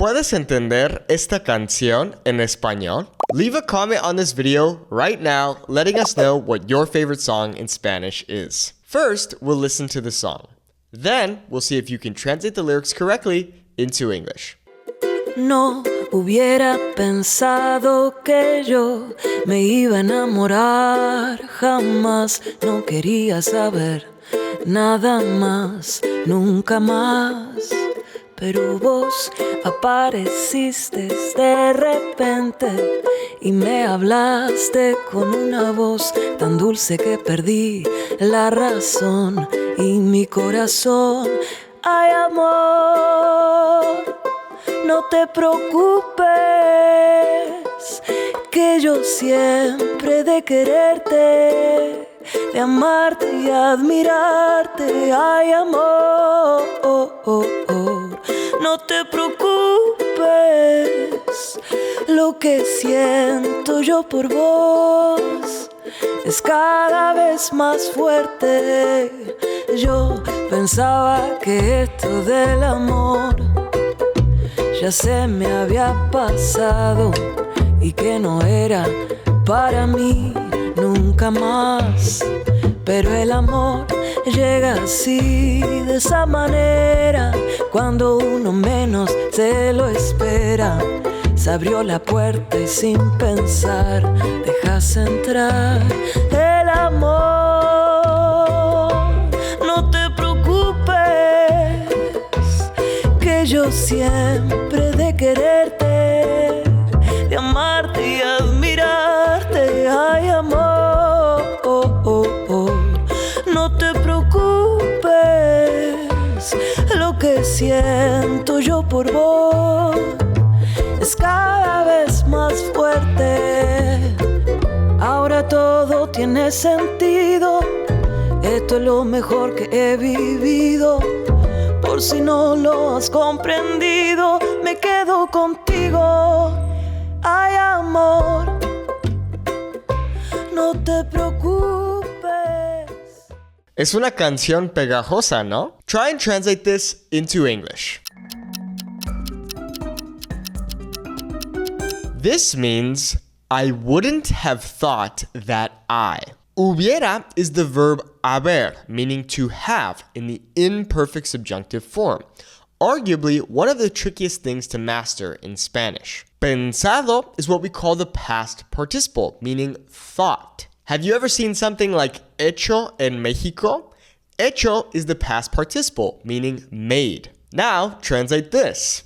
¿Puedes entender esta canción en español? Leave a comment on this video right now, letting us know what your favorite song in Spanish is. First, we'll listen to the song. Then, we'll see if you can translate the lyrics correctly into English. No hubiera pensado que yo me iba a enamorar, jamás no quería saber nada más, nunca más. Pero vos apareciste de repente y me hablaste con una voz tan dulce que perdí la razón y mi corazón. Ay, amor, no te preocupes, que yo siempre de quererte, de amarte y admirarte. Ay, amor, no te preocupes, lo que siento yo por vos es cada vez más fuerte. Yo pensaba que esto del amor ya se me había pasado y que no era para mí nunca más. Pero el amor llega así, de esa manera, cuando uno menos se lo espera. Se abrió la puerta y sin pensar dejas entrar el amor. No te preocupes, que yo siempre de quererte, de amarte y admirarte. Ay, amor, no te preocupes, lo que siento yo por vos es cada vez más fuerte. Ahora todo tiene sentido, esto es lo mejor que he vivido. Por si no lo has comprendido, me quedo contigo. Ay, amor, no te preocupes. Es una canción pegajosa, ¿no? Try and translate this into English. This means, I wouldn't have thought that I. Hubiera is the verb haber, meaning to have, in the imperfect subjunctive form. Arguably, one of the trickiest things to master in Spanish. Pensado is what we call the past participle, meaning thought. Have you ever seen something like hecho en Mexico? Hecho is the past participle, meaning made. Now, translate this.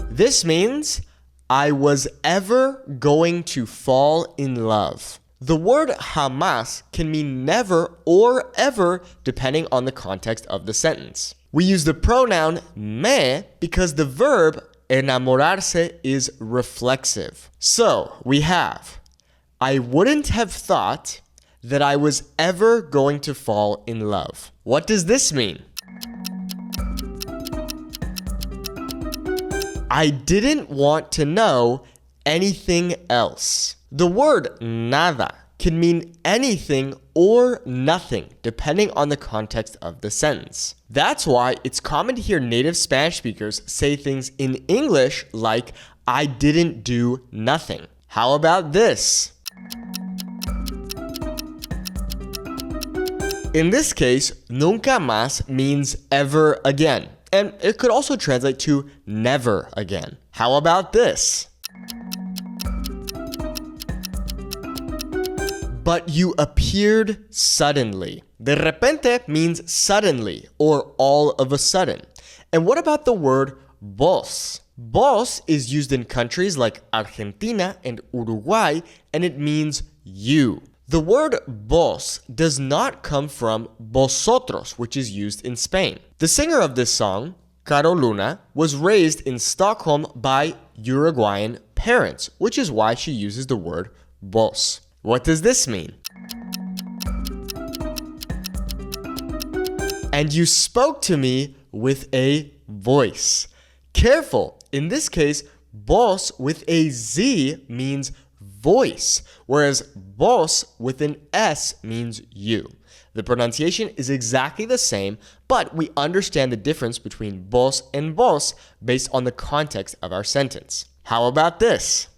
This means, I was ever going to fall in love. The word jamás can mean never or ever depending on the context of the sentence. We use the pronoun me because the verb enamorarse is reflexive. So we have, I wouldn't have thought that I was ever going to fall in love. What does this mean? I didn't want to know anything else. The word nada can mean anything or nothing, depending on the context of the sentence. That's why it's common to hear native Spanish speakers say things in English like, I didn't do nothing. How about this? In this case, nunca más means ever again, and it could also translate to never again. How about this? But you appeared suddenly. De repente means suddenly or all of a sudden. And what about the word vos? Vos is used in countries like Argentina and Uruguay, and it means you. The word vos does not come from vosotros, which is used in Spain. The singer of this song, Caro Luna, was raised in Stockholm by Uruguayan parents, which is why she uses the word vos. What does this mean? And you spoke to me with a voice. Careful, in this case, voz with a Z means voice, whereas vos with an S means you. The pronunciation is exactly the same, but we understand the difference between vos and vos based on the context of our sentence. How about this?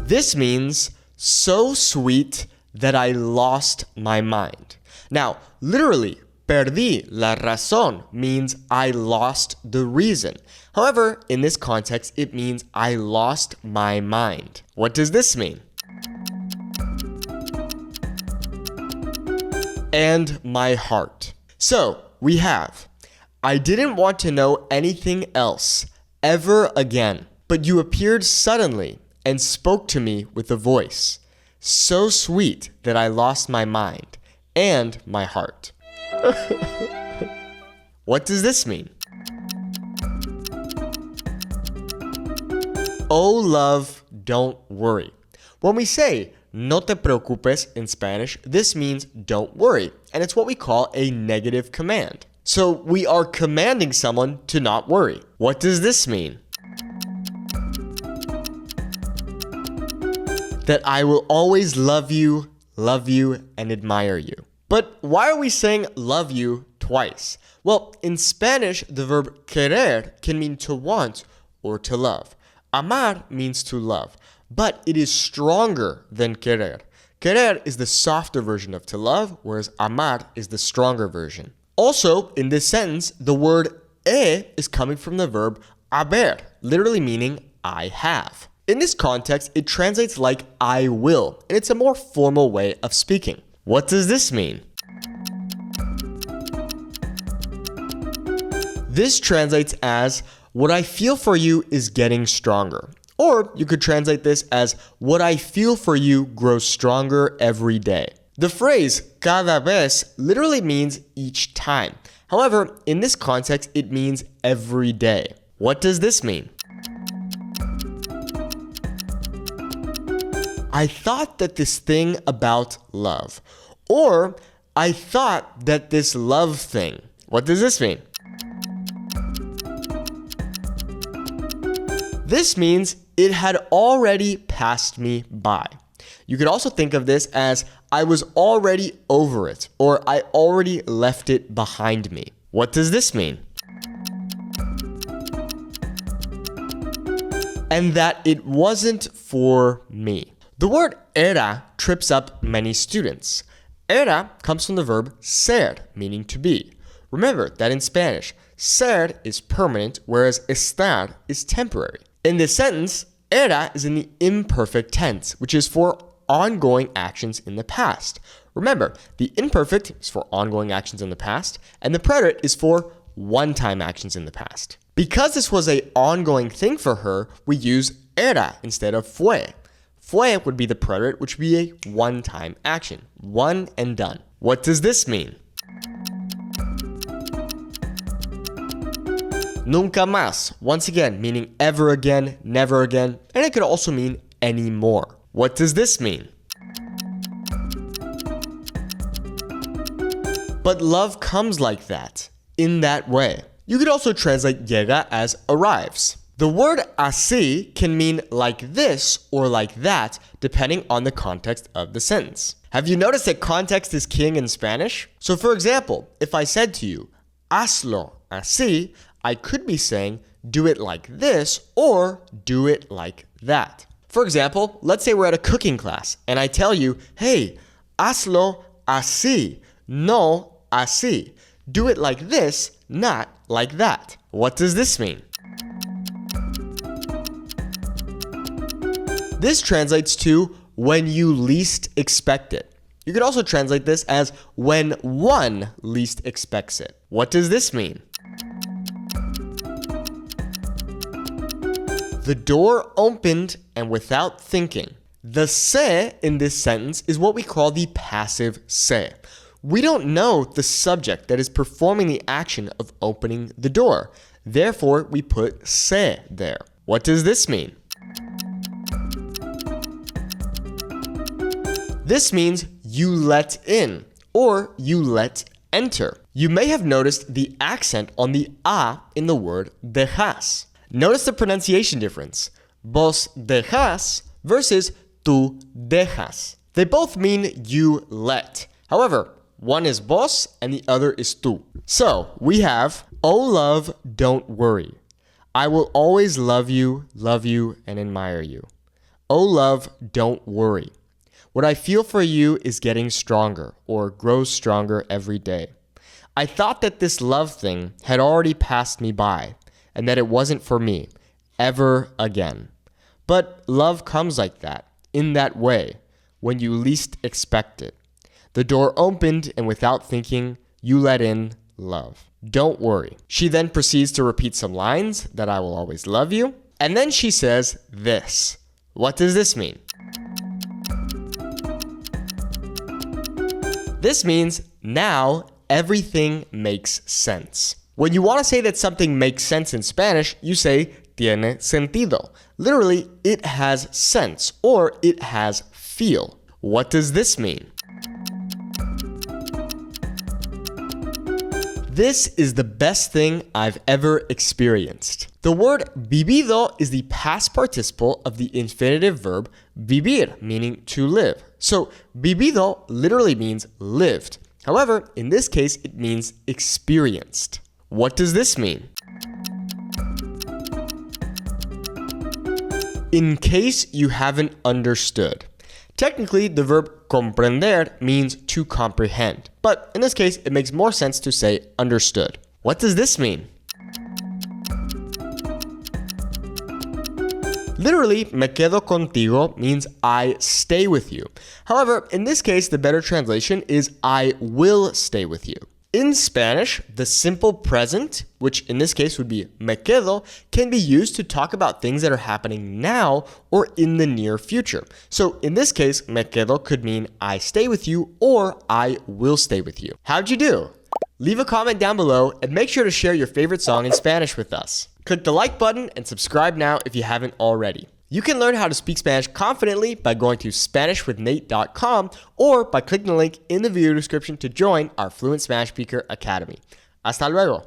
This means so sweet that I lost my mind. Now, literally, perdí la razón means I lost the reason. However, in this context, it means I lost my mind. What does this mean? And my heart. So, we have, I didn't want to know anything else ever again, but you appeared suddenly and spoke to me with a voice so sweet that I lost my mind and my heart. What does this mean? Oh, love, don't worry. When we say no te preocupes in Spanish, this means don't worry, and it's what we call a negative command. So we are commanding someone to not worry. What does this mean? That I will always love you, and admire you. But why are we saying love you twice? Well, in Spanish, the verb querer can mean to want or to love. Amar means to love, but it is stronger than querer. Querer is the softer version of to love, whereas amar is the stronger version. Also, in this sentence, the word is coming from the verb haber, literally meaning I have. In this context, it translates like I will, and it's a more formal way of speaking. What does this mean? This translates as, what I feel for you is getting stronger. Or you could translate this as, what I feel for you grows stronger every day. The phrase cada vez literally means each time. However, in this context, it means every day. What does this mean? I thought that this thing about love. Or, I thought that this love thing. What does this mean? This means it had already passed me by. You could also think of this as I was already over it, or I already left it behind me. What does this mean? And that it wasn't for me. The word era trips up many students. Era comes from the verb ser, meaning to be. Remember that in Spanish, ser is permanent, whereas estar is temporary. In this sentence, era is in the imperfect tense, which is for ongoing actions in the past. Remember, the imperfect is for ongoing actions in the past, and the predicate is for one-time actions in the past. Because this was an ongoing thing for her, we use era instead of fue. Fue would be the predicate, which would be a one-time action. One and done. What does this mean? Nunca más. Once again, meaning ever again, never again, and it could also mean anymore. What does this mean? But love comes like that, in that way. You could also translate llega as arrives. The word así can mean like this or like that, depending on the context of the sentence. Have you noticed that context is king in Spanish? So for example, if I said to you, hazlo así, I could be saying, do it like this or do it like that. For example, let's say we're at a cooking class and I tell you, hey, hazlo así, no así. Do it like this, not like that. What does this mean? This translates to when you least expect it. You could also translate this as when one least expects it. What does this mean? The door opened and without thinking. The se in this sentence is what we call the passive se. We don't know the subject that is performing the action of opening the door. Therefore, we put se there. What does this mean? This means you let in or you let enter. You may have noticed the accent on the a in the word dejas. Notice the pronunciation difference. Vos dejas versus tú dejas. They both mean you let. However, one is vos and the other is tú. So we have, oh love, don't worry. I will always love you, and admire you. Oh love, don't worry. What I feel for you is getting stronger or grows stronger every day. I thought that this love thing had already passed me by and that it wasn't for me ever again. But love comes like that, in that way, when you least expect it. The door opened and without thinking, you let in love. Don't worry. She then proceeds to repeat some lines that I will always love you. And then she says this. What does this mean? This means now everything makes sense. When you want to say that something makes sense in Spanish, you say tiene sentido. Literally, it has sense or it has feel. What does this mean? This is the best thing I've ever experienced. The word vivido is the past participle of the infinitive verb vivir, meaning to live. So vivido literally means lived. However, in this case, it means experienced. What does this mean? In case you haven't understood. Technically, the verb comprender means to comprehend, but in this case, it makes more sense to say understood. What does this mean? Literally, me quedo contigo means I stay with you. However, in this case, the better translation is I will stay with you. In Spanish, the simple present, which in this case would be me quedo, can be used to talk about things that are happening now or in the near future. So in this case, me quedo could mean I stay with you or I will stay with you. How'd you do? Leave a comment down below and make sure to share your favorite song in Spanish with us. Click the like button and subscribe now if you haven't already. You can learn how to speak Spanish confidently by going to SpanishWithNate.com or by clicking the link in the video description to join our Fluent Spanish Speaker Academy. Hasta luego.